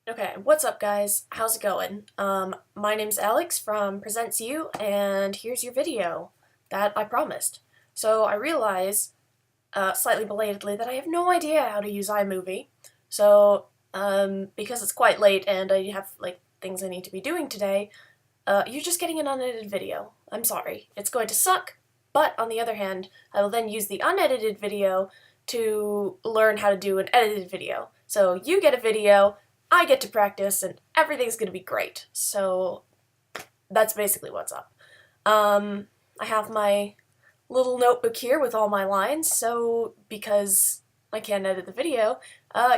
Okay, what's up guys? How's it going? My name's Alex from Presents You, and here's your video that I promised. So I realize, slightly belatedly, that I have no idea how to use iMovie. So, because it's quite late and I have, things I need to be doing today, you're just getting an unedited video. I'm sorry. It's going to suck, but on the other hand, I will then use the unedited video to learn how to do an edited video. So you get a video, I get to practice, and everything's gonna be great. So that's basically what's up. I have my little notebook here with all my lines, so because I can't edit the video,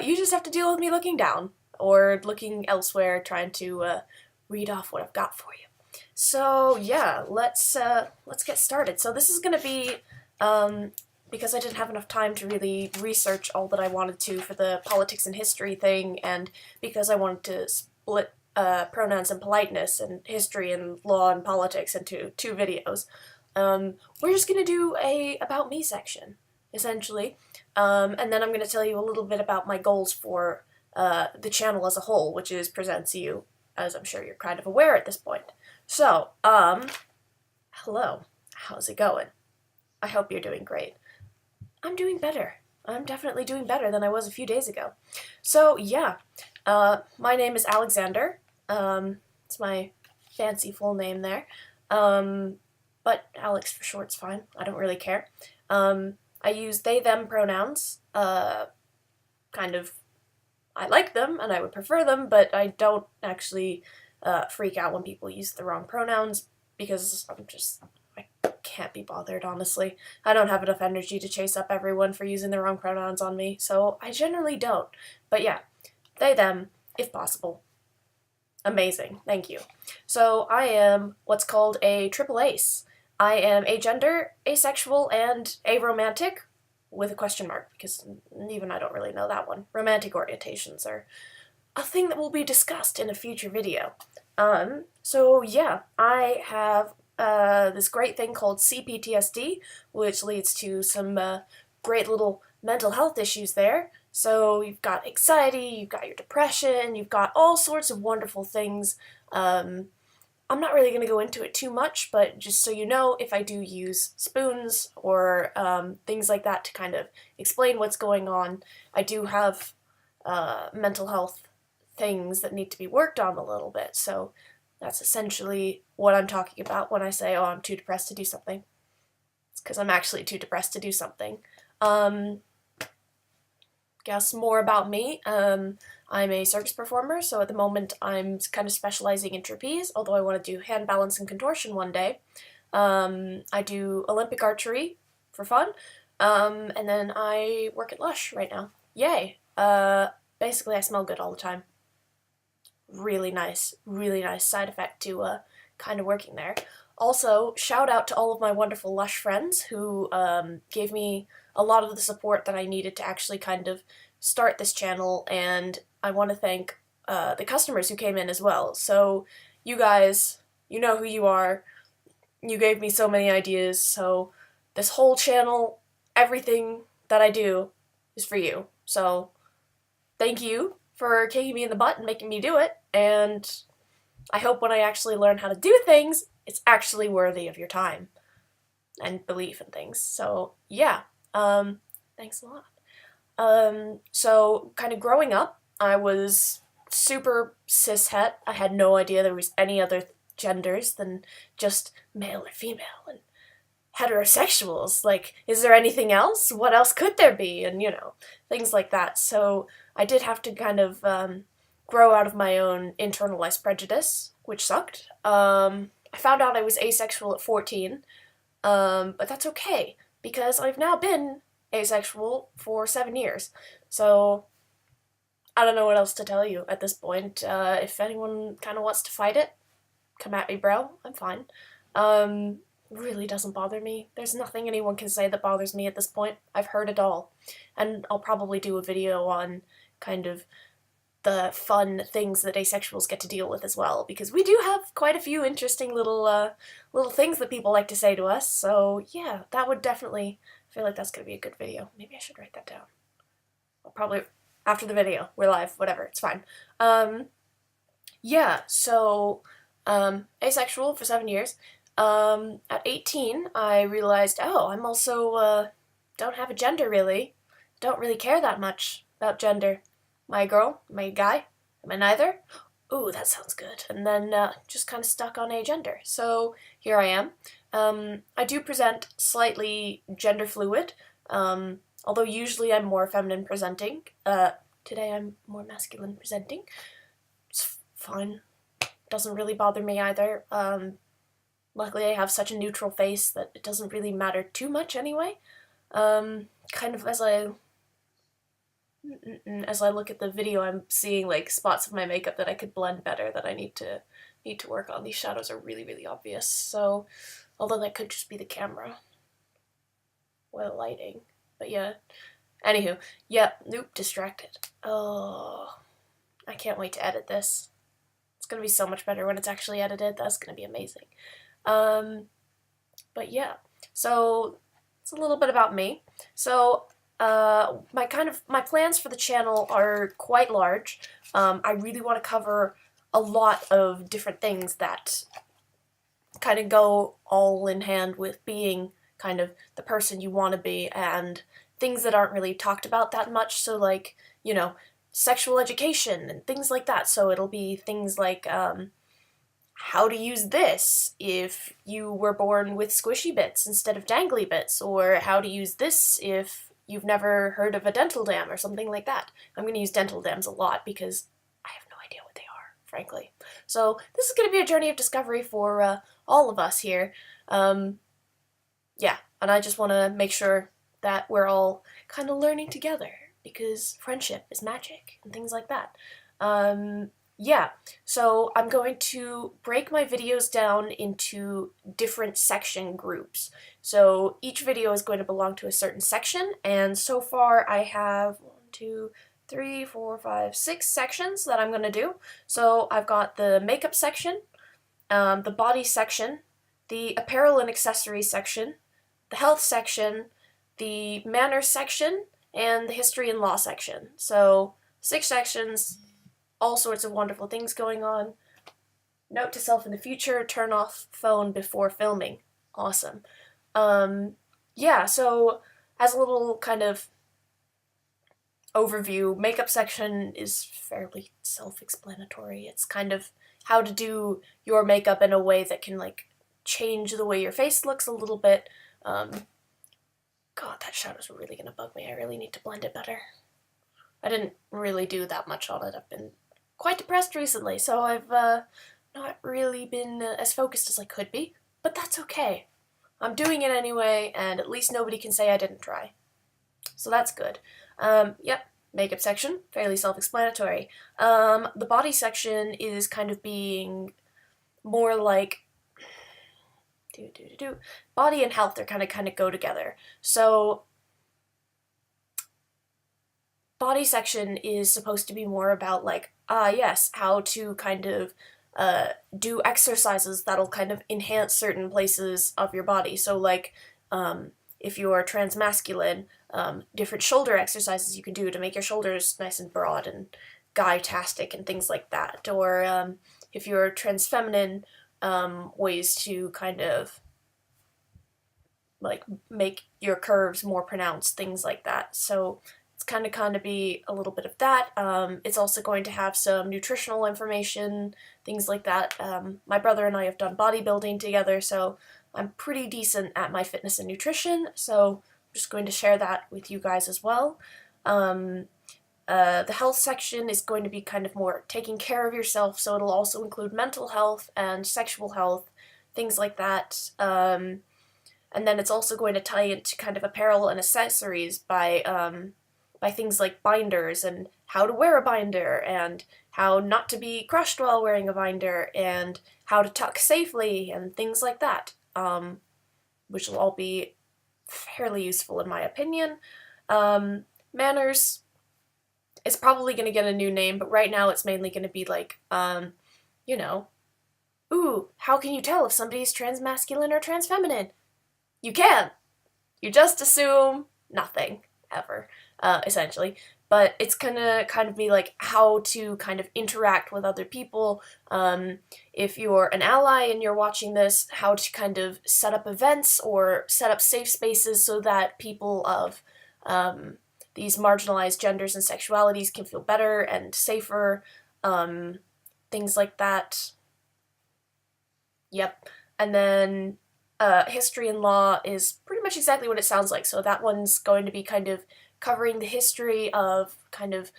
you just have to deal with me looking down or looking elsewhere, trying to read off what I've got for you. So yeah, let's get started. So this is gonna be because I didn't have enough time to really research all that I wanted to for the politics and history thing, and because I wanted to split pronouns and politeness and history and law and politics into two videos. We're just gonna do a about me section, essentially, and then I'm gonna tell you a little bit about my goals for the channel as a whole, which is Presents You, as I'm sure you're kind of aware at this point. So, hello, how's it going? I hope you're doing great. I'm doing better. I'm definitely doing better than I was a few days ago. So, yeah, my name is Alexander. It's my fancy full name there. But Alex for short's fine. I don't really care. I use they, them pronouns. Kind of, I like them and I would prefer them, but I don't actually freak out when people use the wrong pronouns because I can't be bothered, honestly. I don't have enough energy to chase up everyone for using the wrong pronouns on me, so I generally don't. But yeah, they, them, if possible. Amazing, thank you. So I am what's called a triple ace. I am agender, asexual, and aromantic, with a question mark, because even I don't really know that one. Romantic orientations are a thing that will be discussed in a future video. So yeah, I have this great thing called CPTSD, which leads to some great little mental health issues there. So you've got anxiety, you've got your depression, you've got all sorts of wonderful things. I'm not really going to go into it too much, but just so you know, if I do use spoons or things like that to kind of explain what's going on, I do have mental health things that need to be worked on a little bit. So that's essentially what I'm talking about when I say, oh, I'm too depressed to do something. It's because I'm actually too depressed to do something. Guess more about me. I'm a circus performer, so at the moment I'm kind of specializing in trapeze, although I want to do hand balance and contortion one day. I do Olympic archery for fun, and then I work at Lush right now. Yay! Basically I smell good all the time. Really nice side effect to kind of working there. Also, shout out to all of my wonderful Lush friends who gave me a lot of the support that I needed to actually kind of start this channel, and I want to thank the customers who came in as well. So you guys, you know who you are, you gave me so many ideas, so this whole channel, everything that I do is for you. So thank you for kicking me in the butt and making me do it, and I hope when I actually learn how to do things, it's actually worthy of your time and belief in things. So yeah, thanks a lot. So kind of growing up, I was super cishet. I had no idea there was any other genders than just male or female, and heterosexuals. Like, is there anything else? What else could there be? And, you know, things like that. So I did have to kind of grow out of my own internalized prejudice, which sucked. I found out I was asexual at 14, but that's okay, because I've now been asexual for 7 years. So I don't know what else to tell you at this point. If anyone kind of wants to fight it, come at me, bro. I'm fine. Really doesn't bother me. There's nothing anyone can say that bothers me at this point. I've heard it all. And I'll probably do a video on kind of the fun things that asexuals get to deal with as well, because we do have quite a few interesting little things that people like to say to us. So yeah, that would definitely, I feel like that's gonna be a good video. Maybe I should write that down. I'll probably after the video. We're live, whatever, it's fine. Yeah, so, asexual for 7 years. At 18, I realized, oh, I'm also, don't have a gender, really. Don't really care that much about gender. Am I a girl? Am I a guy? Am I neither? Ooh, that sounds good. And then, just kind of stuck on a gender. So, here I am. I do present slightly gender fluid, although usually I'm more feminine presenting. Today I'm more masculine presenting. It's fine. Doesn't really bother me either. Luckily I have such a neutral face that it doesn't really matter too much anyway. Kind of as I look at the video, I'm seeing like spots of my makeup that I could blend better that I need to work on. These shadows are really, really obvious. So, although that could just be the camera or the lighting. But yeah. Anywho, yep, nope, distracted. Oh, I can't wait to edit this. It's gonna be so much better when it's actually edited. That's gonna be amazing. But yeah, so it's a little bit about me. So my plans for the channel are quite large. I really want to cover a lot of different things that kind of go all in hand with being kind of the person you want to be, and things that aren't really talked about that much. So like, you know, sexual education and things like that. So it'll be things like how to use this if you were born with squishy bits instead of dangly bits, or how to use this if you've never heard of a dental dam or something like that. I'm going to use dental dams a lot because I have no idea what they are, frankly. So this is going to be a journey of discovery for all of us here. Yeah, and I just want to make sure that we're all kind of learning together, because friendship is magic and things like that. Yeah, so I'm going to break my videos down into different section groups. So each video is going to belong to a certain section, and so far I have 6 sections that I'm going to do. So I've got the makeup section, the body section, the apparel and accessories section, the health section, the manners section, and the history and law section. So 6 sections, all sorts of wonderful things going on. Note to self in the future, turn off phone before filming. Awesome. Yeah, so as a little kind of overview, makeup section is fairly self-explanatory. It's kind of how to do your makeup in a way that can like change the way your face looks a little bit. God, that shadow's really gonna bug me. I really need to blend it better. I didn't really do that much on it. I've been quite depressed recently, so I've not really been as focused as I could be, but that's okay. I'm doing it anyway, and at least nobody can say I didn't try. So that's good. Yep, makeup section, fairly self-explanatory. The body section is kind of being more like body and health are kind of go together. So body section is supposed to be more about like, yes, how to kind of do exercises that'll kind of enhance certain places of your body. So like, if you're transmasculine, different shoulder exercises you can do to make your shoulders nice and broad and guy-tastic and things like that. Or if you're transfeminine, ways to kind of like make your curves more pronounced, things like that. So it's kind of be a little bit of that. It's also going to have some nutritional information, things like that. My brother and I have done bodybuilding together, so I'm pretty decent at my fitness and nutrition, so I'm just going to share that with you guys as well. The health section is going to be kind of more taking care of yourself, so it'll also include mental health and sexual health, things like that. And then it's also going to tie into kind of apparel and accessories by things like binders and how to wear a binder and how not to be crushed while wearing a binder and how to tuck safely and things like that, which will all be fairly useful in my opinion. Manners is probably going to get a new name, but right now it's mainly going to be like, you know, ooh, how can you tell if somebody's transmasculine or transfeminine? You can't. You just assume nothing, ever, essentially. but it's gonna kind of be like how to kind of interact with other people. If you're an ally and you're watching this, how to kind of set up events or set up safe spaces so that people of these marginalized genders and sexualities can feel better and safer, things like that. Yep. And then history and law is pretty much exactly what it sounds like. So that one's going to be kind of covering the history of kind of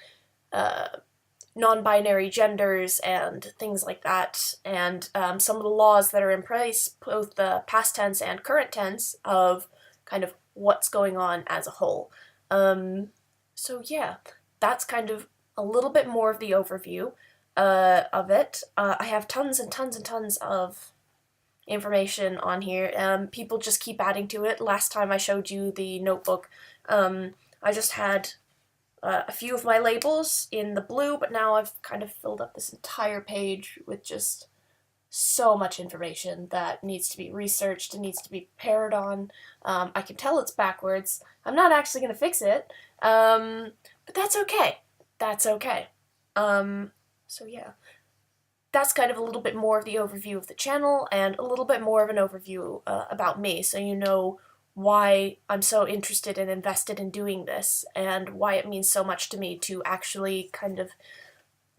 non-binary genders and things like that, and some of the laws that are in place, both the past tense and current tense, of kind of what's going on as a whole. So yeah, that's kind of a little bit more of the overview of it. I have tons and tons and tons of information on here. People just keep adding to it. Last time I showed you the notebook, I just had a few of my labels in the blue, but now I've kind of filled up this entire page with just so much information that needs to be researched and needs to be paired on. I can tell it's backwards. I'm not actually going to fix it, but that's okay. That's okay. So yeah, that's kind of a little bit more of the overview of the channel and a little bit more of an overview about me, so you know why I'm so interested and invested in doing this and why it means so much to me to actually kind of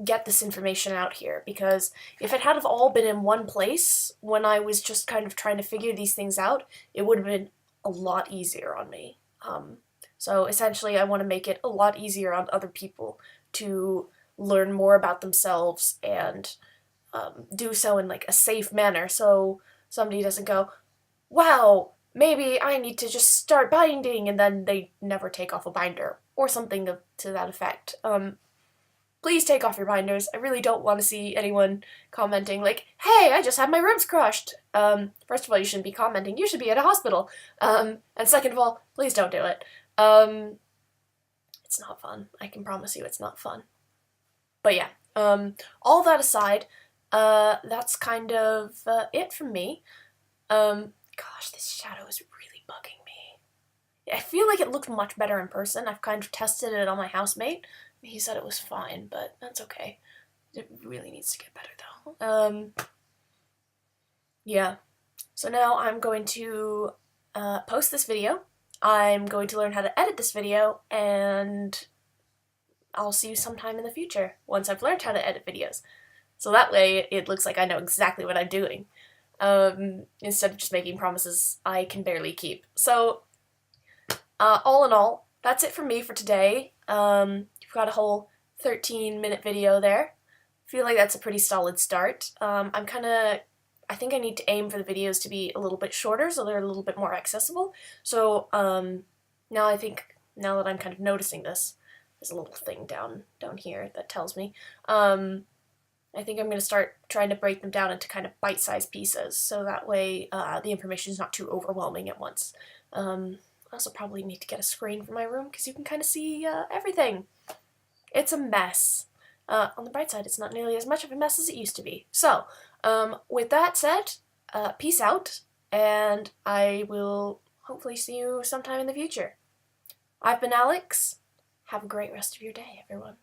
get this information out here. Because if it had have all been in one place when I was just kind of trying to figure these things out, it would have been a lot easier on me. So essentially I want to make it a lot easier on other people to learn more about themselves and do so in like a safe manner, so somebody doesn't go, wow, maybe I need to just start binding, and then they never take off a binder, or something to that effect. Please take off your binders. I really don't want to see anyone commenting like, hey, I just had my ribs crushed. First of all, you shouldn't be commenting. You should be at a hospital. And second of all, please don't do it. It's not fun. I can promise you it's not fun. But yeah, all that aside, that's kind of it from me. Gosh, this shadow is really bugging me. I feel like it looked much better in person. I've kind of tested it on my housemate. He said it was fine, but that's okay. It really needs to get better though. Yeah. So now I'm going to post this video. I'm going to learn how to edit this video, and I'll see you sometime in the future once I've learned how to edit videos. So that way it looks like I know exactly what I'm doing. Instead of just making promises I can barely keep. So, all in all, that's it from me for today. You've got a whole 13-minute video there. I feel like that's a pretty solid start. I think I need to aim for the videos to be a little bit shorter so they're a little bit more accessible. So, now that I'm kind of noticing this, there's a little thing down here that tells me, I think I'm going to start trying to break them down into kind of bite-sized pieces, so that way the information is not too overwhelming at once. I also probably need to get a screen for my room, because you can kind of see everything. It's a mess. On the bright side, it's not nearly as much of a mess as it used to be. So, with that said, peace out, and I will hopefully see you sometime in the future. I've been Alex. Have a great rest of your day, everyone.